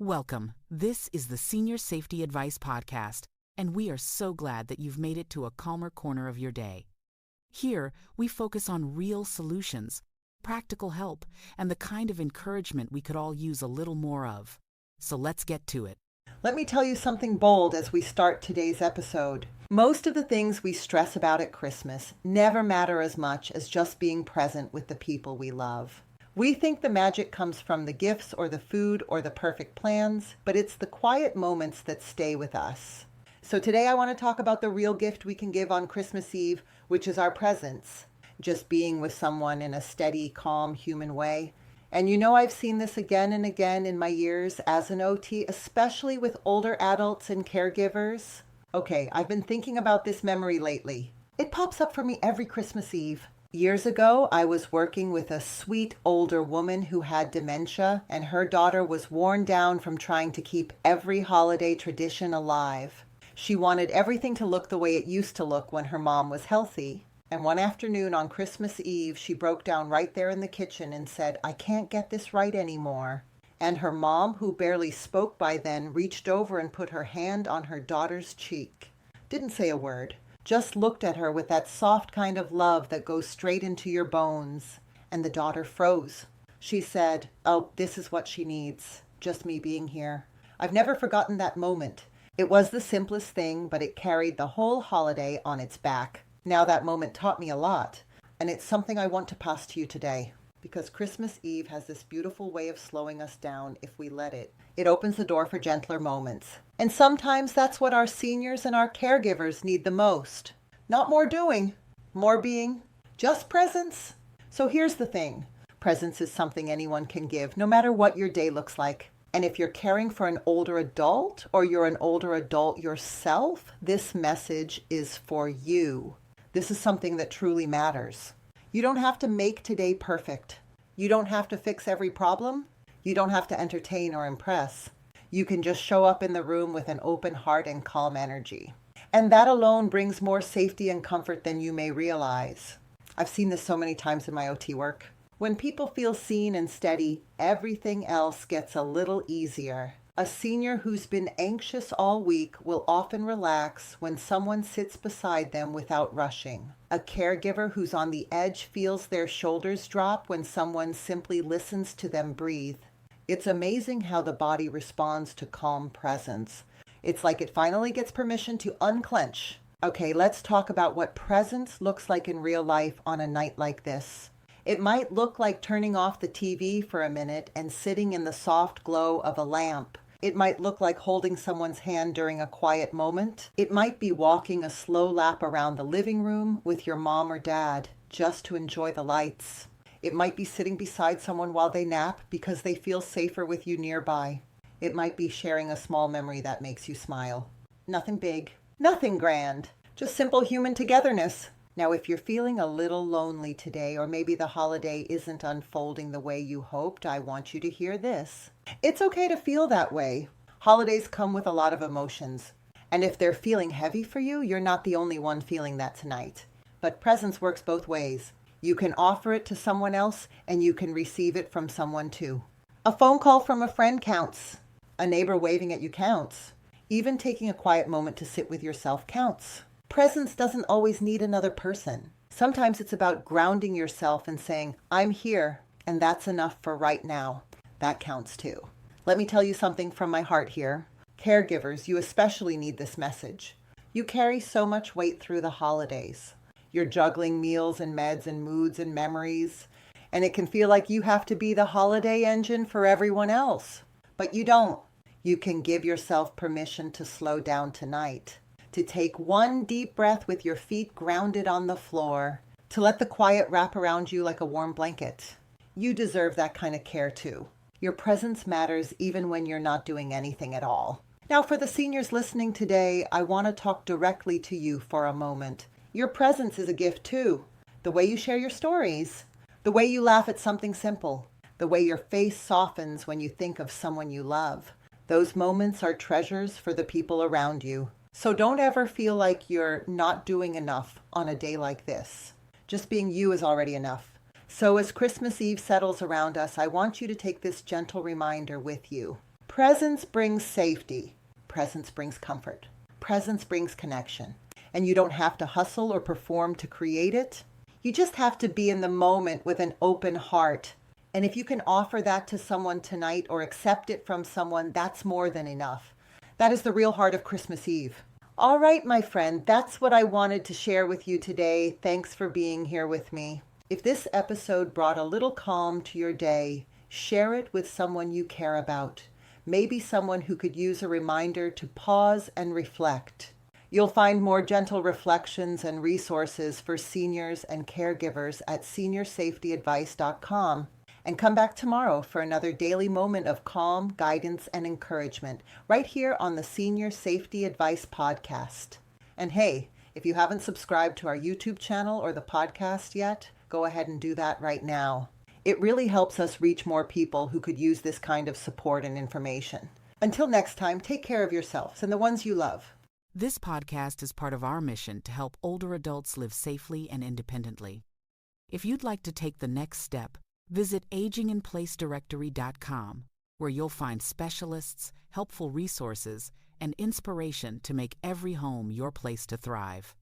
Welcome. This is the Senior Safety Advice Podcast, and we are so glad that you've made it to a calmer corner of your day. Here, we focus on real solutions, practical help, and the kind of encouragement we could all use a little more of. So let's get to it. Let me tell you something bold as we start today's episode. Most of the things we stress about at Christmas never matter as much as just being present with the people we love. We think the magic comes from the gifts or the food or the perfect plans, but it's the quiet moments that stay with us. So today I want to talk about the real gift we can give on Christmas Eve, which is our presence. Just being with someone in a steady, calm, human way. And you know I've seen this again and again in my years as an OT, especially with older adults and caregivers. Okay, I've been thinking about this memory lately. It pops up for me every Christmas Eve. Years ago, I was working with a sweet older woman who had dementia, and her daughter was worn down from trying to keep every holiday tradition alive. She wanted everything to look the way it used to look when her mom was healthy. And one afternoon on Christmas Eve, she broke down right there in the kitchen and said, "I can't get this right anymore." And her mom, who barely spoke by then, reached over and put her hand on her daughter's cheek. Didn't say a word. Just looked at her with that soft kind of love that goes straight into your bones. And the daughter froze. She said, "Oh, this is what she needs. Just me being here." I've never forgotten that moment. It was the simplest thing, but it carried the whole holiday on its back. Now that moment taught me a lot, and it's something I want to pass to you today. Because Christmas Eve has this beautiful way of slowing us down if we let it. It opens the door for gentler moments. And sometimes that's what our seniors and our caregivers need the most. Not more doing, more being, just presence. So here's the thing. Presence is something anyone can give, no matter what your day looks like. And if you're caring for an older adult or you're an older adult yourself, this message is for you. This is something that truly matters. You don't have to make today perfect. You don't have to fix every problem. You don't have to entertain or impress. You can just show up in the room with an open heart and calm energy. And that alone brings more safety and comfort than you may realize. I've seen this so many times in my OT work. When people feel seen and steady, everything else gets a little easier. A senior who's been anxious all week will often relax when someone sits beside them without rushing. A caregiver who's on the edge feels their shoulders drop when someone simply listens to them breathe. It's amazing how the body responds to calm presence. It's like it finally gets permission to unclench. Okay, let's talk about what presence looks like in real life on a night like this. It might look like turning off the TV for a minute and sitting in the soft glow of a lamp. It might look like holding someone's hand during a quiet moment. It might be walking a slow lap around the living room with your mom or dad just to enjoy the lights. It might be sitting beside someone while they nap because they feel safer with you nearby. It might be sharing a small memory that makes you smile. Nothing big, nothing grand, just simple human togetherness. Now, if you're feeling a little lonely today, or maybe the holiday isn't unfolding the way you hoped, I want you to hear this. It's okay to feel that way. Holidays come with a lot of emotions. And if they're feeling heavy for you, you're not the only one feeling that tonight. But presence works both ways. You can offer it to someone else, and you can receive it from someone too. A phone call from a friend counts. A neighbor waving at you counts. Even taking a quiet moment to sit with yourself counts. Presence doesn't always need another person. Sometimes it's about grounding yourself and saying, "I'm here, and that's enough for right now." That counts too. Let me tell you something from my heart here. Caregivers, you especially need this message. You carry so much weight through the holidays. You're juggling meals and meds and moods and memories, and it can feel like you have to be the holiday engine for everyone else. But you don't. You can give yourself permission to slow down tonight. To take one deep breath with your feet grounded on the floor, to let the quiet wrap around you like a warm blanket. You deserve that kind of care too. Your presence matters even when you're not doing anything at all. Now, for the seniors listening today, I want to talk directly to you for a moment. Your presence is a gift too. The way you share your stories, the way you laugh at something simple, the way your face softens when you think of someone you love. Those moments are treasures for the people around you. So don't ever feel like you're not doing enough on a day like this. Just being you is already enough. So as Christmas Eve settles around us, I want you to take this gentle reminder with you. Presence brings safety. Presence brings comfort. Presence brings connection. And you don't have to hustle or perform to create it. You just have to be in the moment with an open heart. And if you can offer that to someone tonight or accept it from someone, that's more than enough. That is the real heart of Christmas Eve. All right, my friend, that's what I wanted to share with you today. Thanks for being here with me. If this episode brought a little calm to your day, share it with someone you care about. Maybe someone who could use a reminder to pause and reflect. You'll find more gentle reflections and resources for seniors and caregivers at seniorsafetyadvice.com. And come back tomorrow for another daily moment of calm, guidance, and encouragement right here on the Senior Safety Advice Podcast. And hey, if you haven't subscribed to our YouTube channel or the podcast yet, go ahead and do that right now. It really helps us reach more people who could use this kind of support and information. Until next time, take care of yourselves and the ones you love. This podcast is part of our mission to help older adults live safely and independently. If you'd like to take the next step, visit aginginplacedirectory.com, where you'll find specialists, helpful resources, and inspiration to make every home your place to thrive.